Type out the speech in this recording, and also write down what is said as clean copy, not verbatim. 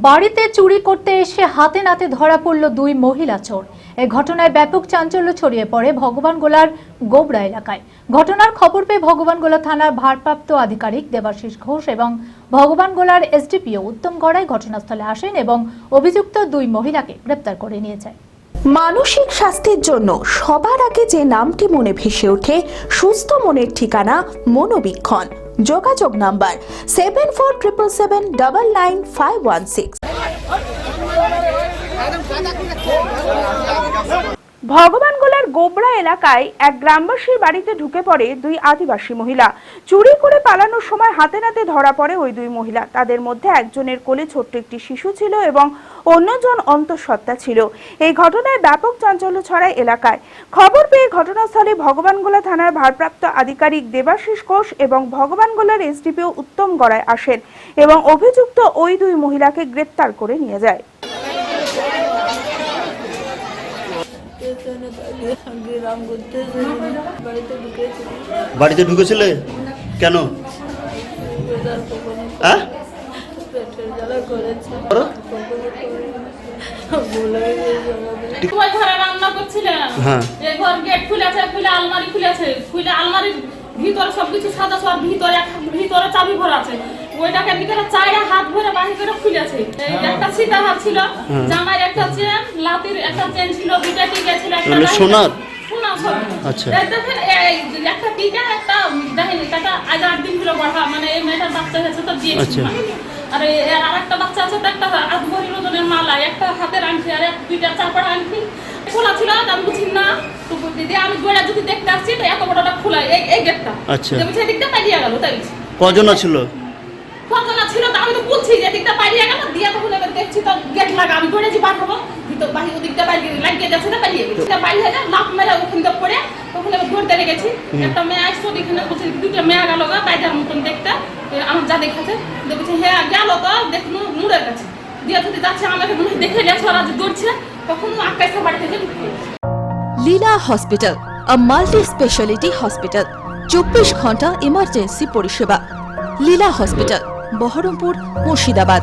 বাড়িতে চুরি করতে এসে হাতে নাতে ধরা পড়ল দুই মহিলা চোর। এই ঘটনায় ব্যাপক চাঞ্চল্য ছড়িয়ে পড়ে ভগবানগোলার গোবরা এলাকায়। ঘটনার খবর পেয়ে ভগবানগোলা থানার ভারপ্রাপ্ত আধিকারিক দেবাশিস ঘোষ এবং ভগবানগোলার এসডিপিও উত্তম গড়াই ঘটনাস্থলে আসেন এবং অভিযুক্ত দুই মহিলাকে গ্রেপ্তার করে নিয়ে যায়। মানসিক স্বাস্থ্যের জন্য সবার আগে যে নামটি মনে ভেসে ওঠে সুস্থ মনের ঠিকানা মনোবীক্ষণ। যোগাযোগ নাম্বার 7477799516। ভগবানগোলার গোবরা এলাকায় এক গ্রামবাসীর বাড়িতে ঢুকে পড়ে দুই আদিবাসী মহিলা। চুরি করে পালানোর সময় হাতে নাতে ধরা পড়ে ওই দুই মহিলা। তাদের মধ্যে একজনের কোলে ছোট্ট একটি শিশু ছিল এবং অন্যজন অন্তঃসত্ত্বা ছিল। এই ঘটনায় ব্যাপক চাঞ্চল্য ছড়ায় এলাকায়। খবর পেয়ে ঘটনাস্থলে ভগবানগোলা থানার ভারপ্রাপ্ত আধিকারিক দেবাশিস ঘোষ এবং ভগবানগোলার এসডিপিও উত্তম গড়াই আসেন এবং অভিযুক্ত ওই দুই মহিলাকে গ্রেপ্তার করে নিয়ে যায়। বাড়িতে ঢুকেছিলে কেন? রান্না করছিলেন, ঘর গেট খুলেছে, খুলে আলমারি খুলেছে, খুলে আলমারির ভিতরে সবকিছু সাদা সব ভিতরে চাবি ভরা আছে। ওইটাকে ভিতরে চাইরা হাত ভরে বাহির করে খুলেছে। একটা সীতা হাত ছিল, জামাইয়ের একটা চেন, লাতির একটা চেন ছিল, দুইটা টিকা ছিল, একটা সোনার আচ্ছা দেখেন একটা টিকা একটা দেখেন টাকা আজ 8 দিন হলো বাড়া, মানে এই মেয়েটার বাচ্চা হয়েছে তো দিয়েছি। আর একটা বাচ্চা আছে তো একটা আধভরি ওজনের মালা, একটা হাতের আংটি আর দুইটা চাপড়া আংটি খোলা ছিল। আমি বুঝি না তো দিদি আমি গোড়া যদি দেখতে আসছি তো এত বড়টা খোলা এই গেটটা। আচ্ছা সেই দিকটা পালিয়ে গেল। তাই কজন ছিল? কজন ছিল তা আমি তো বলছি যে দিকটা পালিয়ে গেল। দিয়া তখন এবার দেখছি তো গেট লাগা, আমি গোড়া যে বার হবো ভিতর বাহির ওদিকটা লাগিয়ে যাচ্ছে না, পালিয়ে গেছি। পালিয়ে গেছে লাফ মেরে ওখানটা পড়ে তখন এবার দৌড়তে লেগেছি। একটা মেয়ে আসতো এখানে বলছে দুইটা মেয়ে গেল গা বাইরের মতন দেখতে। আমার যা দেখাচ্ছে বলছে হ্যাঁ গেল তো দেখুন মুড়ে গেছে দিয়া যদি যাচ্ছে আমাকে দেখে গেছে ওরা যে দৌড়ছে তখন আকাশে বাড়ি থেকে ঢুকে। লীলা হসপিটাল, a multi-speciality hospital, 24 ঘন্টা ইমার্জেন্সি পরিষেবা। লীলা হসপিটাল, বহরমপুর, মুর্শিদাবাদ।